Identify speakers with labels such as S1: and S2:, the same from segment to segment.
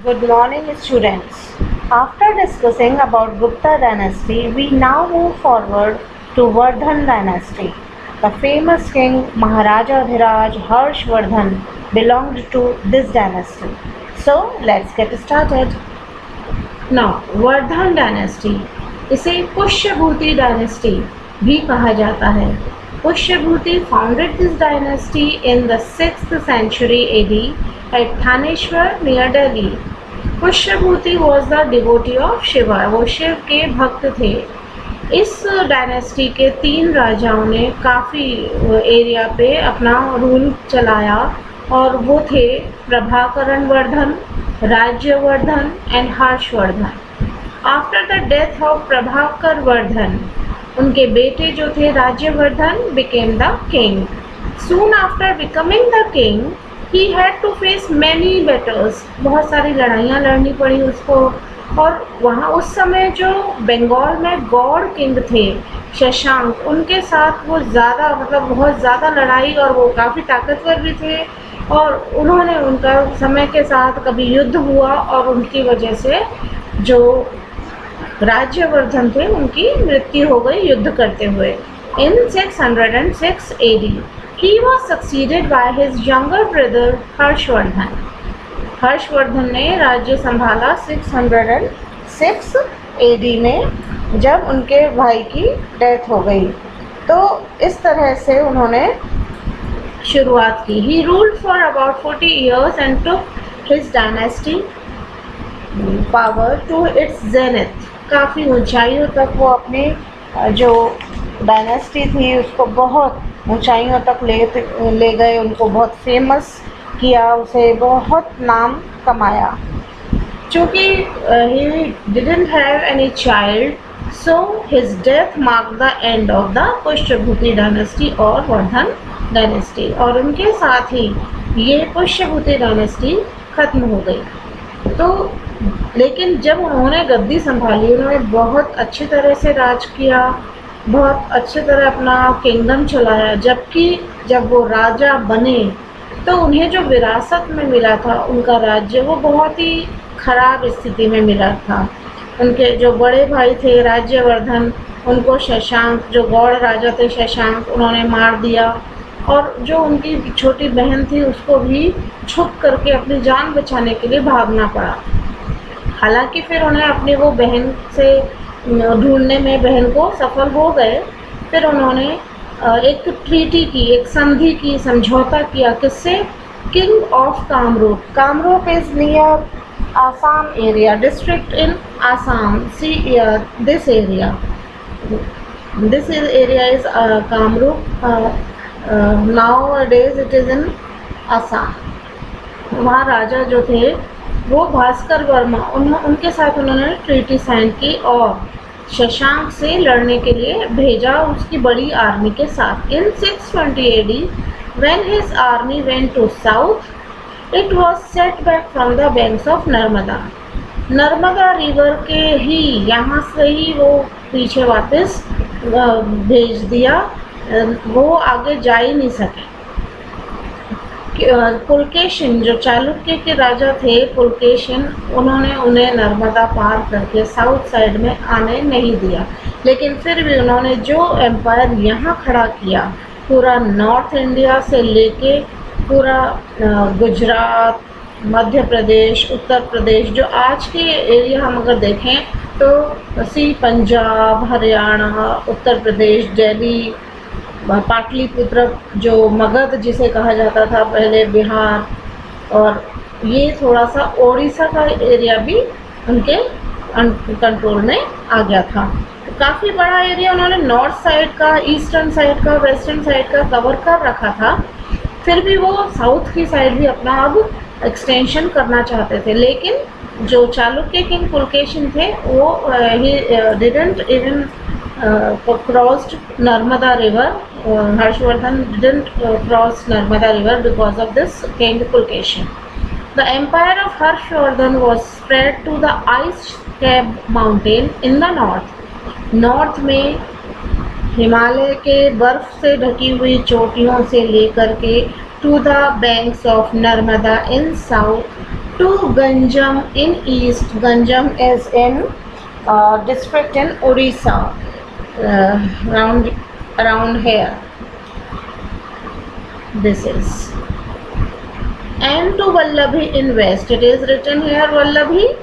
S1: Good morning, students. After discussing about Gupta dynasty, we now move forward to Vardhan dynasty. The famous king Maharaja Dhiraj Harshvardhan belonged to this dynasty. So let's get started. Now, Vardhan dynasty इसे Pushyabhuti dynasty भी कहा जाता है. Pushyabhuti founded this dynasty in the 6th century AD at Thaneshwar near Delhi. Pushyabhuti was the devotee of Shiva, वो शिव के भक्त थे. इस डायनेस्टी के 3 राजाओं ने काफ़ी एरिया पे अपना रूल चलाया और वो थे Prabhakaran Vardhan, Rajyavardhan and Harshavardhan. After the death of Prabhakar Vardhan, उनके बेटे जो थे Rajyavardhan became the king. Soon after becoming the king he had to face many battles, बहुत सारी लड़ाइयाँ लड़नी पड़ी उसको. और वहाँ उस समय जो बंगाल में गौड़ किंग थे शशांक, उनके साथ वो ज़्यादा बहुत ज़्यादा लड़ाई, और वो काफ़ी ताकतवर भी थे. और उन्होंने उनका समय के साथ कभी युद्ध हुआ और उनकी वजह से जो राज्यवर्धन थे उनकी मृत्यु हो गई युद्ध करते हुए. इन 606 AD he was succeeded by his younger brother Harshvardhan. Harshvardhan ने राज्य संभाला 606 AD में, जब उनके भाई की डेथ हो गई. तो इस तरह से उन्होंने शुरुआत की. He ruled for about 40 years and took his dynasty power to its zenith. काफ़ी ऊंचाइयों तक वो अपने जो डायनेस्टी थी उसको बहुत ऊंचाइयों तक ले गए. उनको बहुत फेमस किया, उसे बहुत नाम कमाया. चूँकि he didn't have any child, so his death marked the end of the Pushyabhuti dynasty और वर्धन डायनेस्टी. और उनके साथ ही ये पुष्यभूति डायनेस्टी खत्म हो गई. तो लेकिन जब उन्होंने गद्दी संभाली, उन्होंने बहुत अच्छी तरह से राज किया, बहुत अच्छी तरह अपना किंगडम चलाया. जबकि जब वो राजा बने तो उन्हें जो विरासत में मिला था उनका राज्य, वो बहुत ही ख़राब स्थिति में मिला था. उनके जो बड़े भाई थे राज्यवर्धन, उनको शशांक, जो गौड़ राजा थे शशांक, उन्होंने मार दिया. और जो उनकी छोटी बहन थी उसको भी छुप करके अपनी जान बचाने के लिए भागना पड़ा. हालांकि फिर उन्हें अपनी वो बहन से ढूंढने में बहन को सफल हो गए. फिर उन्होंने एक ट्रीटी की, एक संधि की, समझौता किया. किससे? King of Kamrup. Kamrup is near Assam area, district in Assam. See this area is Kamrup. Nowadays it is in Assam. वहाँ राजा जो थे वो भास्कर वर्मा, उनके साथ उन्होंने ट्रीटी साइन की और शशांक से लड़ने के लिए भेजा उसकी बड़ी आर्मी के साथ. इन 620 AD when his army went to south, it was set back from the banks of Narmada. Narmada river के ही यहाँ से ही वो पीछे वापस भेज दिया, वो आगे जा ही नहीं सके. पुलकेशिन, जो चालुक्य के राजा थे पुलकेशिन, उन्होंने उन्हें नर्मदा पार करके साउथ साइड में आने नहीं दिया. लेकिन फिर भी उन्होंने जो एम्पायर यहाँ खड़ा किया, पूरा नॉर्थ इंडिया से लेके पूरा गुजरात, मध्य प्रदेश, उत्तर प्रदेश, जो आज के एरिया हम अगर देखें तो पंजाब, हरियाणा, उत्तर प्रदेश, दिल्ली, पाटलिपुत्र, जो मगध जिसे कहा जाता था पहले, बिहार, और ये थोड़ा सा ओडिशा का एरिया भी उनके कंट्रोल में आ गया था. तो काफ़ी बड़ा एरिया उन्होंने नॉर्थ साइड का, ईस्टर्न साइड का, वेस्टर्न साइड का कवर कर रखा था. फिर भी वो साउथ की साइड भी अपना अब एक्सटेंशन करना चाहते थे. लेकिन जो चालुक्य किंग पुलकेशिन थे वो didn't even crossed Narmada river. Harshvardhan didn't cross Narmada river because of this king Pulkeshin. The empire of Harshvardhan was spread to the ice-capped mountain in the north. North में हिमालय के बर्फ से ढकी हुई चोटियों से लेकर के to the banks of Narmada in south. to Ganjam in east. Ganjam is in district in Orissa, around here. This is. And to Vallabhi in west. It is written here Vallabhi.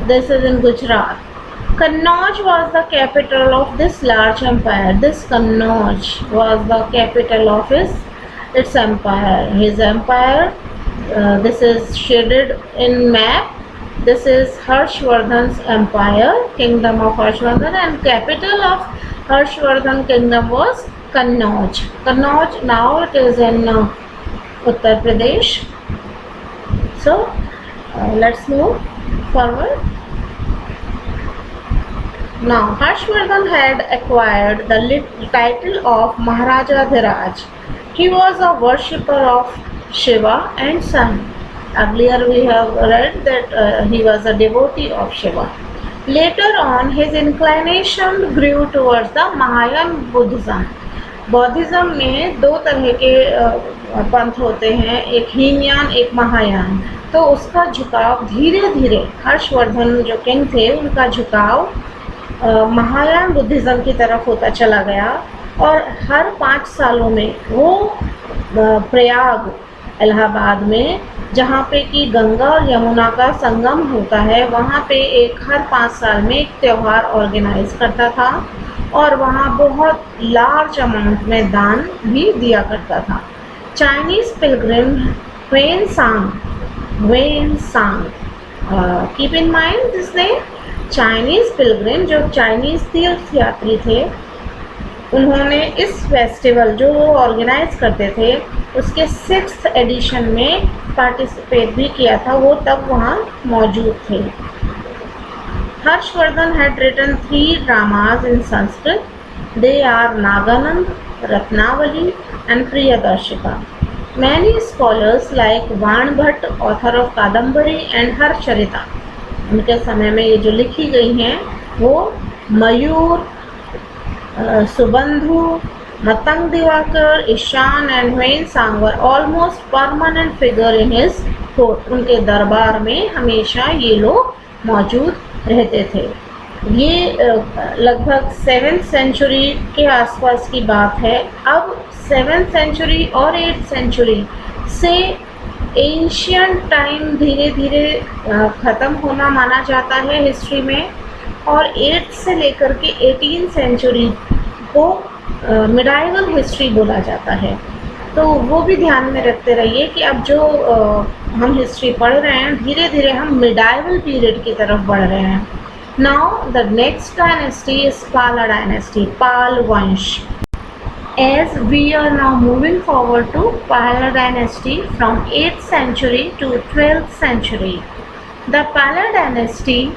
S1: This is in Gujarat. Kannauj was the capital of this large empire. This Kannauj was the capital of its empire. His empire. This is shaded in map. This is Harshvardhan's empire, kingdom of Harshvardhan, and capital of Harshvardhan kingdom was Kannauj. Kannauj now it is in Uttar Pradesh. So let's move forward. Now Harshvardhan had acquired the title of Maharaja Dhiraj. He was a worshipper of Shiva and Sun. Earlier we have read that he was a devotee of Shiva. Later on his inclination grew towards the Mahayan Buddhism. बौद्धिज्म में दो तरह के पंथ होते हैं, एक हीनयान एक महायान. तो उसका झुकाव धीरे धीरे हर्षवर्धन जो किंग थे उनका झुकाव महायान बुद्धिज्म की तरफ होता चला गया. और हर 5 सालों में वो प्रयाग इलाहाबाद में जहाँ पे कि गंगा और यमुना का संगम होता है वहाँ पे हर 5 साल में एक त्यौहार ऑर्गेनाइज करता था और वहाँ बहुत लार्ज अमाउंट में दान भी दिया करता था. चाइनीज़ पिलग्रिम ह्वेन सांग, keep in mind this name. Chinese Pilgrim जो चाइनीज़ तीर्थ यात्री थे उन्होंने इस फेस्टिवल जो वो ऑर्गेनाइज करते थे उसके 6th एडिशन में पार्टिसिपेट भी किया था. वो तब वहाँ मौजूद थे. Harshvardhan had written 3 dramas in Sanskrit. They are Naganand, Ratnavali and Priyadarshika. Many scholars like Van Bhatt, author of Kadambari and Harcharita, उनके समय में ये जो लिखी गई हैं वो मयूर, सुबंधु, मतंग दिवाकर, ईशान and ह्वेन सांग were almost permanent figure in his court. उनके दरबार में हमेशा ये लोग मौजूद रहते थे. ये लगभग 7th सेंचुरी के आसपास की बात है. अब 7th सेंचुरी और 8th सेंचुरी से एंशियंट टाइम धीरे धीरे ख़त्म होना माना जाता है हिस्ट्री में. और 8th से लेकर के 18th सेंचुरी को मिडाइवल हिस्ट्री बोला जाता है. तो वो भी ध्यान में रखते रहिए कि अब जो हम हिस्ट्री पढ़ रहे हैं धीरे धीरे हम मिडाइवल पीरियड की तरफ बढ़ रहे हैं. Now the next dynasty is पाला डायनेस्टी, पाल वंश. As we are now moving forward to Pala dynasty from 8th century to 12th century. The Pala dynasty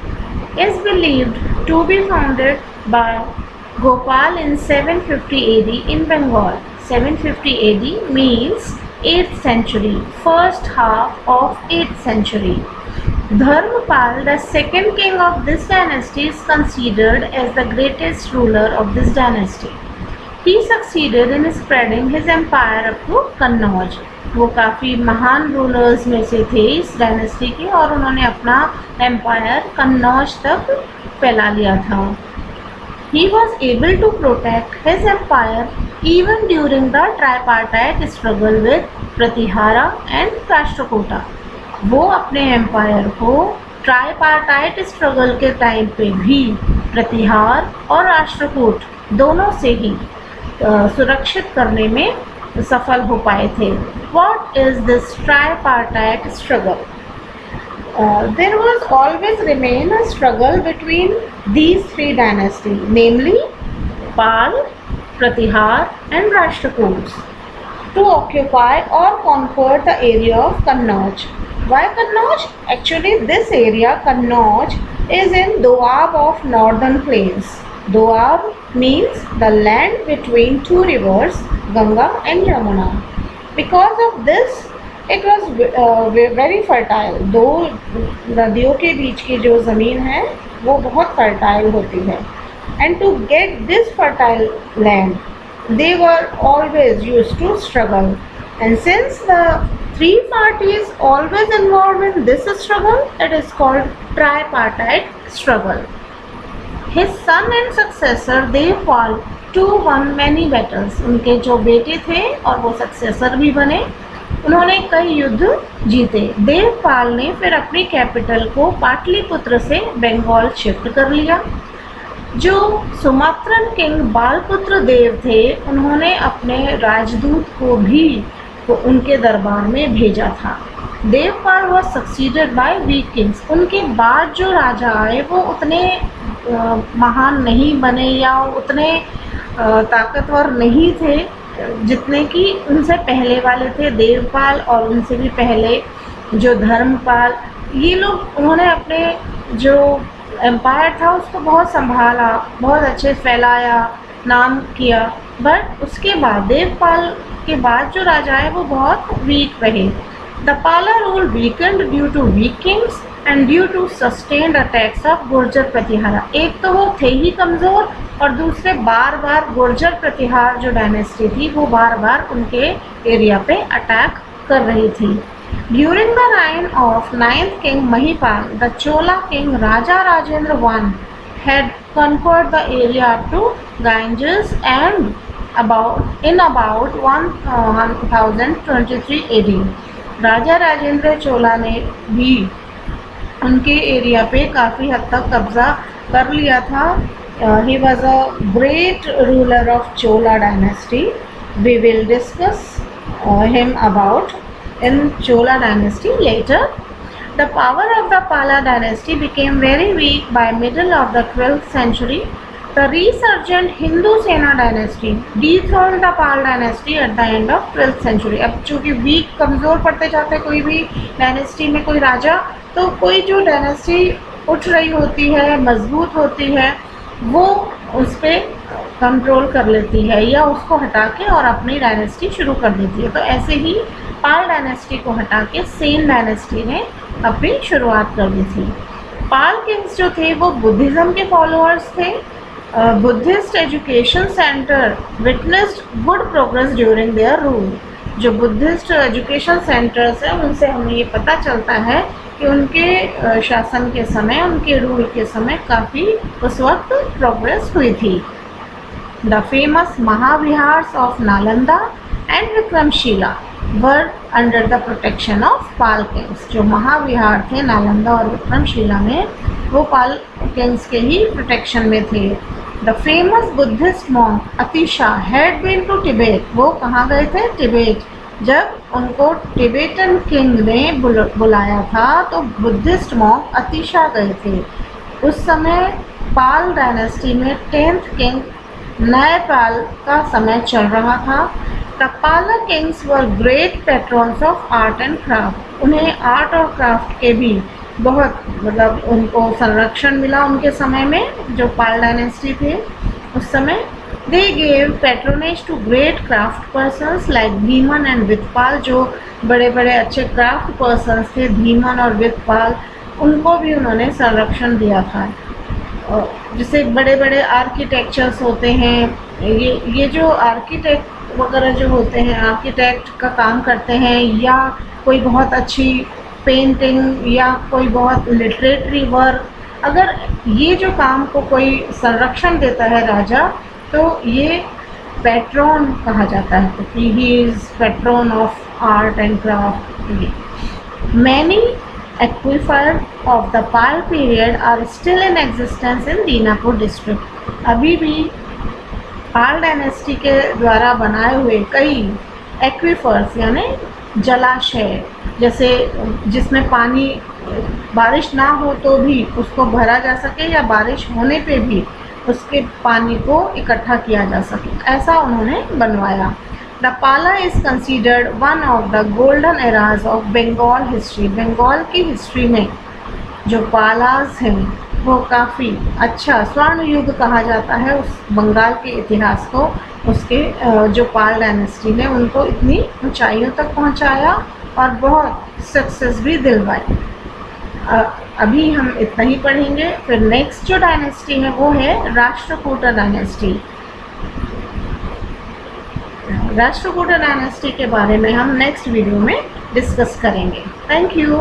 S1: is believed to be founded by Gopal in 750 AD in Bengal. 750 AD means 8th century, first half of 8th century. Dharmapal, the second king of this dynasty, is considered as the greatest ruler of this dynasty. He succeeded in spreading his empire up to Kannauj. वो काफ़ी महान rulers में से थे इस dynasty के और उन्होंने अपना एम्पायर कन्नौज तक फैला लिया था. He was able to protect his empire even during the tripartite struggle with Pratihara and Rashtrakuta. वो अपने एम्पायर को ट्राइपार्टाइट स्ट्रगल के टाइम पे भी प्रतिहार और राष्ट्रकूट दोनों से ही सुरक्षित करने में सफल हो पाए थे. What is this tripartite struggle? There was always remain a struggle between these 3 dynasties, namely Pal, Pratihar and Rashtrakuts, to occupy or conquer the area of Kannauj. Why Kannauj? Actually this area Kannauj is in Doab of northern plains. Doab means the land between 2 rivers, Ganga and Yamuna. Because of this it was very fertile. दो नदियों के बीच की जो ज़मीन है वो बहुत fertile होती है. And to get this fertile land they were always used to struggle. And since the three parties always involved in this struggle, it is called tripartite struggle. His son and successor Devpal too won many battles. उनके जो बेटे थे और वो successor भी बने, उन्होंने कई युद्ध जीते। देवपाल ने फिर अपनी कैपिटल को पाटलिपुत्र से बंगाल शिफ्ट कर लिया। जो सुमात्रन किंग बालपुत्र देव थे, उन्होंने अपने राजदूत को भी उनके दरबार में भेजा था। Devapala was succeeded by weak kings. उनके बाद जो राजा आए वो उतने महान नहीं बने या उतने ताकतवर नहीं थे जितने कि उनसे पहले वाले थे, देवपाल और उनसे भी पहले जो धर्मपाल। ये लोग उन्होंने अपने जो एम्पायर था उसको बहुत संभाला, बहुत अच्छे फैलाया, नाम किया। बट उसके बाद देवपाल के बाद जो राजा है वो बहुत वीक रहे। The Pala rule weakened due to weak kings and due to sustained attacks of Gurjara Pratihara. एक तो वो थे ही कमज़ोर और दूसरे बार बार गुर्जर प्रतिहार जो डायनेस्टी थी वो बार बार उनके एरिया पे अटैक कर रही थी। During the reign of 9th king Mahipal, the Chola king Raja Rajendra I had conquered the area up to Ganges and about 1023 AD। राजा राजेंद्र चोला ने भी उनके एरिया पे काफ़ी हद तक कब्जा कर लिया था। He was a great ruler of Chola dynasty. We will discuss him about in Chola dynasty later. The power of the Pala dynasty became very weak by middle of the 12th century. The resurgent Hindu Sena dynasty dethroned the Pal dynasty at the end of 12th century. अब चूँकि week कमज़ोर पड़ते जाते कोई भी dynasty में कोई राजा, तो कोई जो डायनेस्टी उठ रही होती है, मजबूत होती है, वो उस पर कंट्रोल कर लेती है या उसको हटा के और अपनी डायनेस्टी शुरू कर देती है। तो ऐसे ही पाल डायनेस्टी को हटा के सेन डायनेस्टी ने अपनी शुरुआत कर दी थी। पाल किंग्स जो थे वो बुद्धिज़्म के फॉलोअर्स थे। Buddhist education centre witnessed good progress during their rule. जो बुद्धिस्ट एजुकेशन सेंटर्स हैं उनसे हमें ये पता चलता है कि उनके शासन के समय, उनके रूल के समय काफ़ी उस वक्त प्रोग्रेस हुई थी। The famous mahaviharas of Nalanda and Vikramashila were under the protection of Pala kings. जो महाविहार थे नालंदा और विक्रमशिला में, वो पाल किंग्स के ही प्रोटेक्शन में थे। The famous Buddhist monk Atisha had been to Tibet. वो कहाँ गए थे? टिबेट। जब उनको टिबेटन किंग ने बुलाया था तो बुद्धिस्ट मॉन्क अतिशा गए थे। उस समय पाल डायनेस्टी में 10th किंग नयपाल का समय चल रहा था। The Pala kings were great patrons of art and craft. उन्हें आर्ट और क्राफ्ट के भी बहुत उनको संरक्षण मिला उनके समय में, जो पाल डायनेस्टी थे उस समय। They gave patronage to great craft persons like Bhiman and Vitpala. जो बड़े बड़े अच्छे क्राफ्ट पर्सनस थे, भीमन और वितपाल, उनको भी उन्होंने संरक्षण दिया था। जैसे बड़े बड़े आर्किटेक्चर्स होते हैं, ये जो आर्किटेक्ट वगैरह जो होते हैं, आर्किटेक्ट का काम करते हैं, या कोई बहुत अच्छी पेंटिंग या कोई बहुत लिटरेटरी वर्क, अगर ये जो काम को कोई संरक्षण देता है राजा, तो ये पैट्रॉन कहा जाता है। तो he is patron of art and craft. Many aquifer of the Pal period are still in existence in Dinapur district. अभी भी पाल डायनेस्टी के द्वारा बनाए हुए कई एक्वीफर्स यानी जलाशय, जैसे जिसमें पानी बारिश ना हो तो भी उसको भरा जा सके या बारिश होने पे भी उसके पानी को इकट्ठा किया जा सके, ऐसा उन्होंने बनवाया। The Pala is considered one of the golden eras of Bengal history. Bengal की हिस्ट्री में जो पालास हैं वो काफ़ी अच्छा स्वर्ण युग कहा जाता है उस बंगाल के इतिहास को। उसके जो पाल डायनेस्टी ने उनको इतनी ऊंचाइयों तक पहुंचाया और बहुत सक्सेस भी दिलवाई। अभी हम इतना ही पढ़ेंगे। फिर नेक्स्ट जो डायनेस्टी है वो है राष्ट्रकूट डायनेस्टी। राष्ट्रकूट डायनेस्टी के बारे में हम नेक्स्ट वीडियो में डिस्कस करेंगे। Thank you.